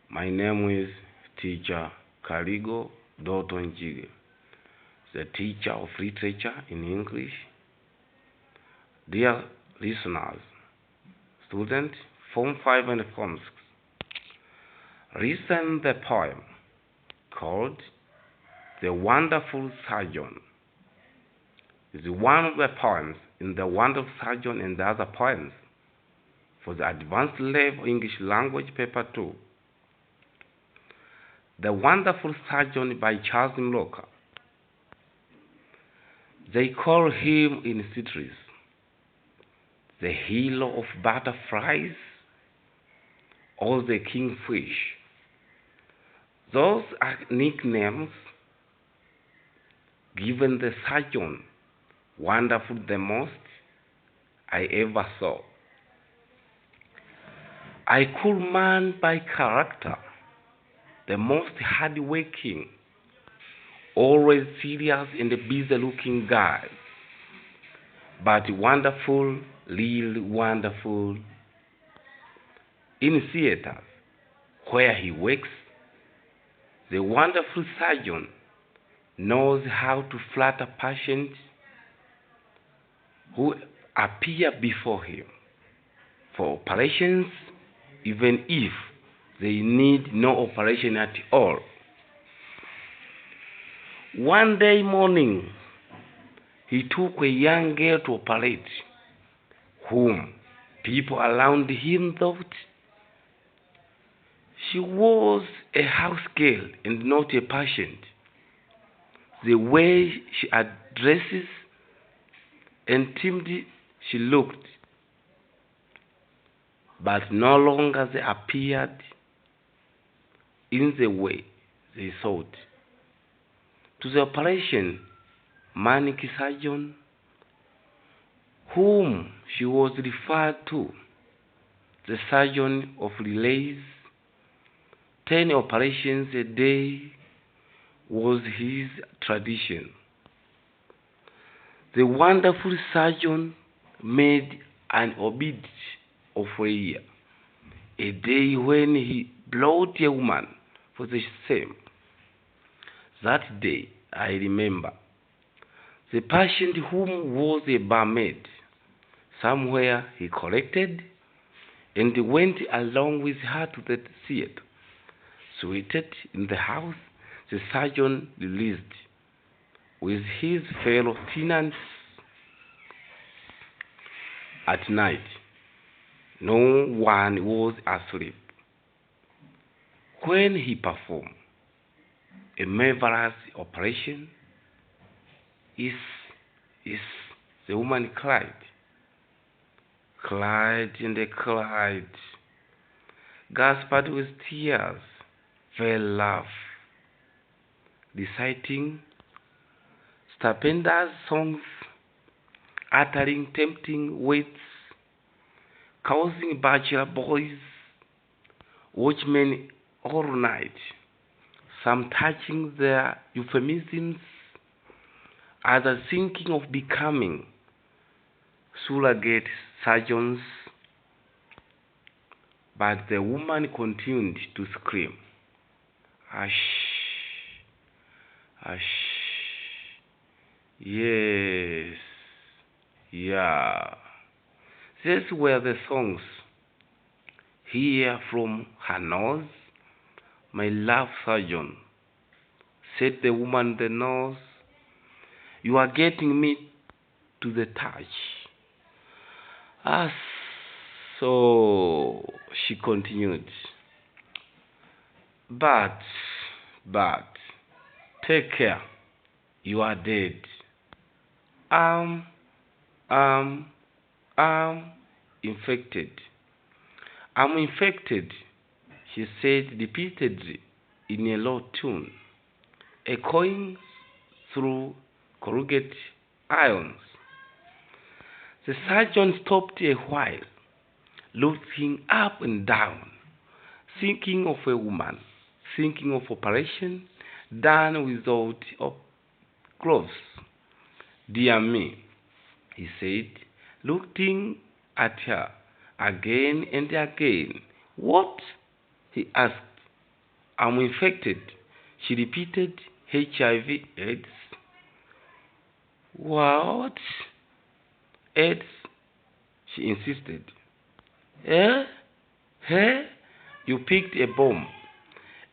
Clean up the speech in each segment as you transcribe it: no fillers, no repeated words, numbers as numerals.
My name is Teacher Kaligo Dotto Njige, the teacher of literature in English. Dear listeners, students, Form 5 and Form 6, listen the poem called The Wonderful Surgeon. It is one of the poems in The Wonderful Surgeon and the other poems for the Advanced Level English Language Paper 2. The Wonderful Surgeon by Charles Mloka. They call him in cities the hero of butterflies or the kingfish. Those are nicknames given the surgeon, wonderful the most I ever saw. A cool man by character, the most hard-working, always serious and busy-looking guy, but wonderful, really wonderful. In theaters where he works, the wonderful surgeon knows how to flatter patients who appear before him for operations, even if they need no operation at all. One day morning, he took a young girl to operate, whom people around him thought she was a house girl and not a patient. The way she addresses and timid she looked, but no longer they appeared in the way they thought. To the operation, manic surgeon, whom she was referred to, the surgeon of relays, 10 operations a day was his tradition. The wonderful surgeon made an obit of a day when he brought a woman for the same. That day, I remember, the patient whom was a barmaid, somewhere he collected and went along with her to the theater. Seated in the house, the surgeon released with his fellow tenants. At night, no one was asleep. When he performed a marvelous operation, is the woman cried and cried, gasped with tears, fell laugh, reciting stupendous songs, uttering tempting words, causing bachelor boys, watchmen all night, some touching their euphemisms, others thinking of becoming surrogate surgeons. But the woman continued to scream, "Hush, hush, yes, yeah." These were the songs. "Hear from her nose, my love surgeon," said the woman the nose. "You are getting me to the touch." "Ah, so," she continued, but, take care, you are dead. I'm infected. I'm infected, she said repeatedly in a low tone, echoing through corrugated irons. The surgeon stopped a while, looking up and down, thinking of a woman, thinking of operation done without gloves. "Dear me," he said, looking at her again and again. "What?" he asked. I'm infected. She repeated, HIV/AIDS. What? AIDS? She insisted. Eh? Eh? You picked a bomb.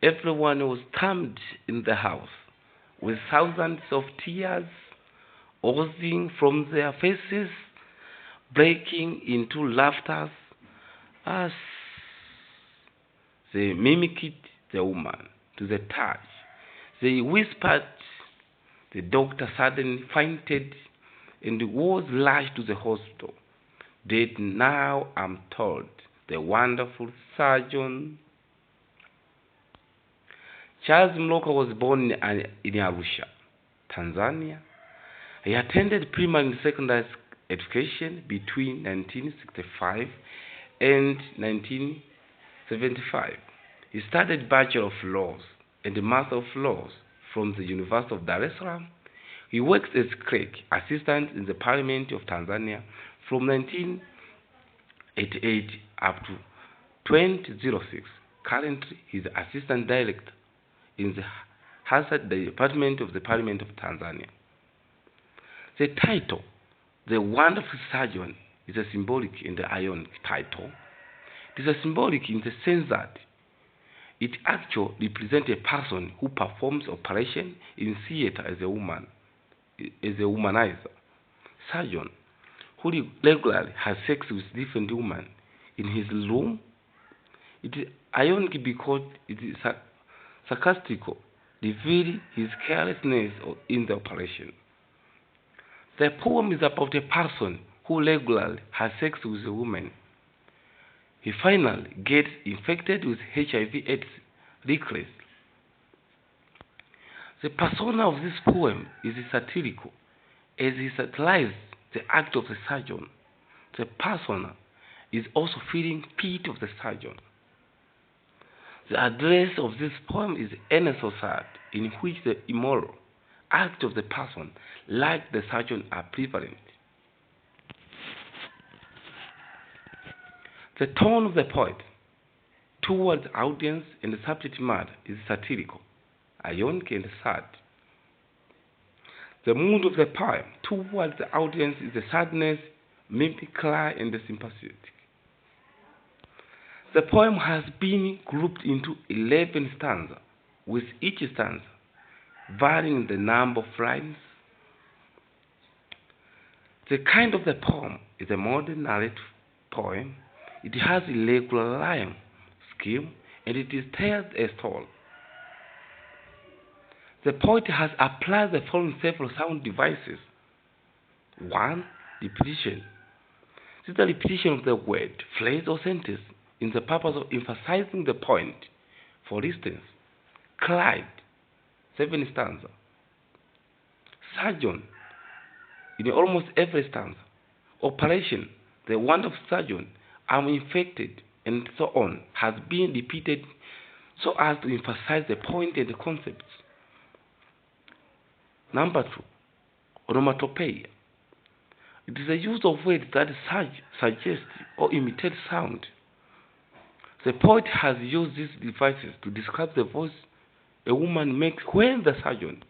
Everyone was stamped in the house, with thousands of tears oozing from their faces, breaking into laughter as they mimicked the woman to the touch. They whispered. The doctor suddenly fainted and was rushed to the hospital. Dead now, I'm told. The wonderful surgeon. Charles Mloka was born in Arusha, Tanzania. He attended primary and secondary education between 1965 and 1975. He studied Bachelor of Laws and Master of Laws from the University of Dar es Salaam. He worked as clerk assistant in the Parliament of Tanzania from 1988 up to 2006. Currently, he is assistant director in the Hazard Department of the Parliament of Tanzania. The title, The Wonderful Surgeon, is a symbolic and ionic title. It is a symbolic in the sense that it actually represents a person who performs operation in theater as a woman, as a womanizer. Surgeon, who regularly has sex with different women in his room. It is ionic because it is sarcastical, revealing his carelessness in the operation. The poem is about a person who regularly has sex with a woman. He finally gets infected with HIV/AIDS recklessly. The persona of this poem is satirical, as he satirizes the act of the surgeon. The persona is also feeling pity of the surgeon. The address of this poem is any society in which the immoral act of the person, like the surgeon, are prevalent. The tone of the poet towards the audience and the subject matter is satirical, ionic, and sad. The mood of the poem towards the audience is the sadness, mimicry, and the sympathetic. The poem has been grouped into 11 stanzas, with each stanza varying in the number of lines. The kind of the poem is a modern narrative poem. It has irregular rhyme scheme and it is tells a story. The poet has applied the following several sound devices. 1. Repetition. This is the repetition of the word, phrase, or sentence in the purpose of emphasizing the point. For instance, cried, 7 stanza. Surgeon, in almost every stanza. Operation, the wonderful surgeon, I'm infected, and so on, has been repeated so as to emphasize the point and the concepts. Number 2, onomatopoeia. It is the use of words that suggest or imitate sound. The poet has used these devices to describe the voice a woman makes when the surgeon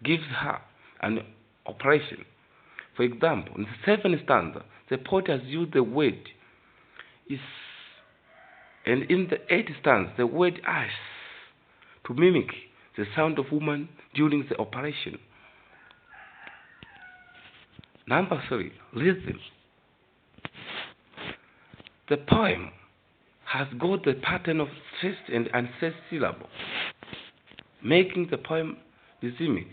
gives her an operation. For example, in the 7th stanza, the poet has used the word is, and in the 8th stanza, the word as, to mimic the sound of woman during the operation. Number 3, rhythm. The poem has got the pattern of stressed and unstressed syllable, making the poem rhythmic.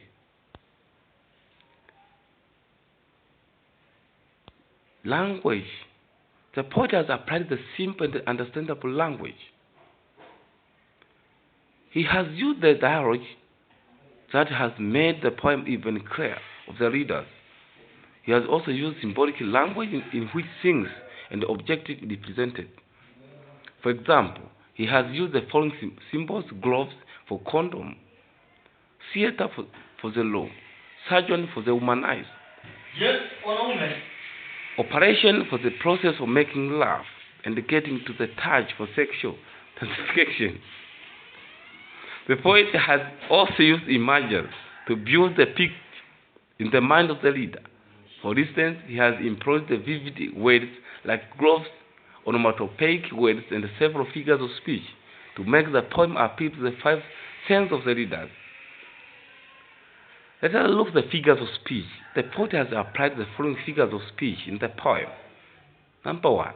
Language. The poet has applied the simple and understandable language. He has used the dialogue that has made the poem even clearer of the readers. He has also used symbolic language in which things and objectives are represented. For example, he has used the following symbols: gloves for condom, theater for the law, surgeon for the humanized, Yes, for woman. operation for the process of making love, and getting to the touch for sexual satisfaction. The poet has also used images to build the picture in the mind of the reader. For instance, he has employed the vivid words like groves, onomatopoeic words, and several figures of speech to make the poem appeal to the five senses of the reader. Let us look at the figures of speech. The poet has applied the following figures of speech in the poem. Number 1,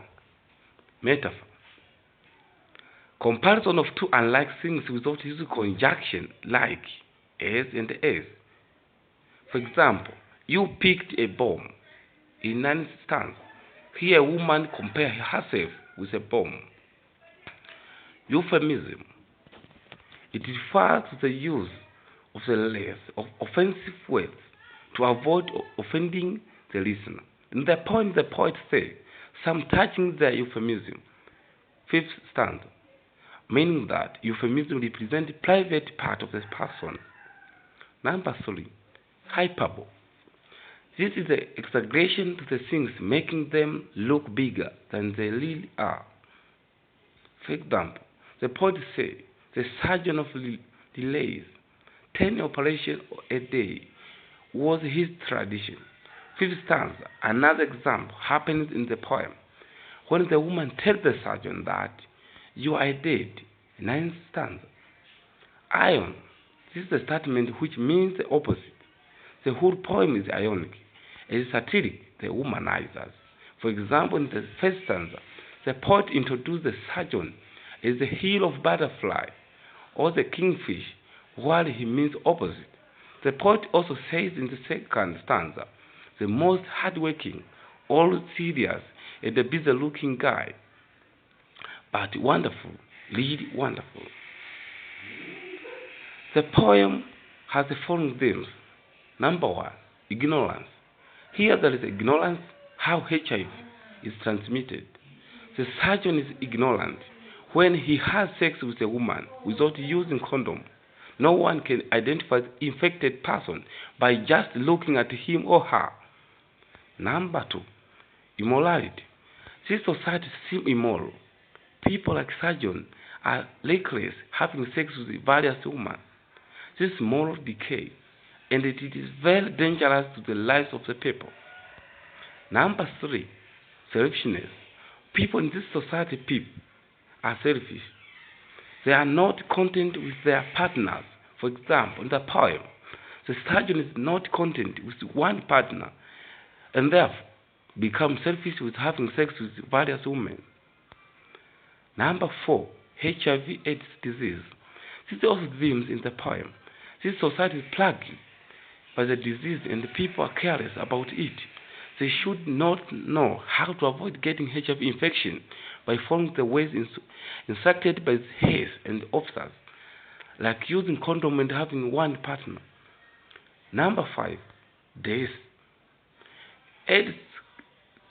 metaphor. Comparison of two unlike things without using conjunction like as and as. For example, you picked a bomb. In an instance, here a woman compares herself with a bomb. Euphemism. It refers to the use of the less offensive words to avoid offending the listener. In the poem, the poet says, some touching the euphemism. 5th stanza, meaning that euphemism represents the private part of the person. Number 3, hyperbole. This is the exaggeration to the things, making them look bigger than they really are. For example, the poet says, the surgeon of delays 10 operations a day was his tradition. 5th stanza, another example happens in the poem when the woman tells the surgeon that you are dead. 9th stanza, ion. This is a statement which means the opposite. The whole poem is ionic. It is satiric, the womanizers. For example, in the 1st stanza, the poet introduced the surgeon as the heel of butterfly or the kingfish, while he means opposite. The poet also says in the 2nd stanza, the most hardworking, all serious, and a busy-looking guy, but wonderful, really wonderful. The poem has the following themes. Number 1, ignorance. Here there is ignorance how HIV is transmitted. The surgeon is ignorant when he has sex with a woman without using condom. No one can identify the infected person by just looking at him or her. Number 2, immorality. This society seems immoral. People like surgeons are reckless, having sex with various women. This is moral decay, and it is very dangerous to the lives of the people. Number 3, selfishness. People in this society are selfish. They are not content with their partners. For example, in the poem, the surgeon is not content with one partner and therefore becomes selfish with having sex with various women. Number 4, HIV/AIDS disease. This is also themes in the poem. This society is plagued by the disease and the people are careless about it. They should not know how to avoid getting HIV infection by following the ways instructed by heirs and officers, like using condom and having one partner. Number 5, death. AIDS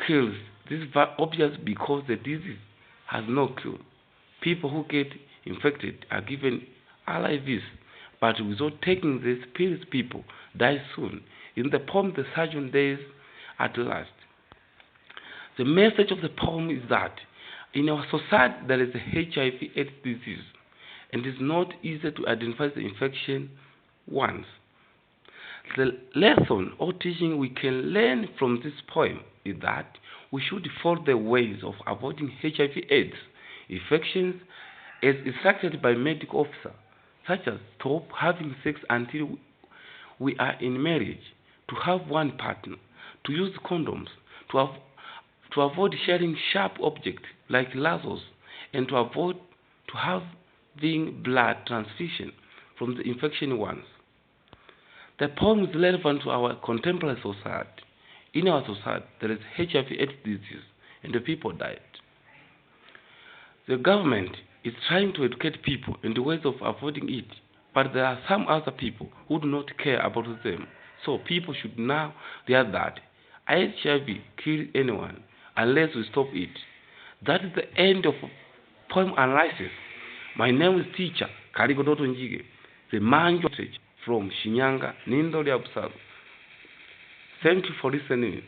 kills. This is obvious because the disease has no cure. People who get infected are given ARVs, but without taking these pills, people die soon. In the poem, the surgeon dies at last. The message of the poem is that in our society there is a HIV/AIDS disease, and it is not easy to identify the infection once. The lesson or teaching we can learn from this poem is that we should follow the ways of avoiding HIV/AIDS infections as instructed by medical officers, such as stop having sex until we are in marriage, to have one partner, to use condoms, to avoid sharing sharp objects like lassos, and to avoid to having blood transfusion from the infected ones. The poem is relevant to our contemporary society. In our society, there is HIV/AIDS disease, and the people died. The government is trying to educate people in the ways of avoiding it, but there are some other people who do not care about them. So people should now realize that HIV kills anyone unless we stop it. That is the end of poem analysis. My name is teacher Kaligo Dotto Njige, the man from Shinyanga, Nindo Liabsaru. Thank you for listening.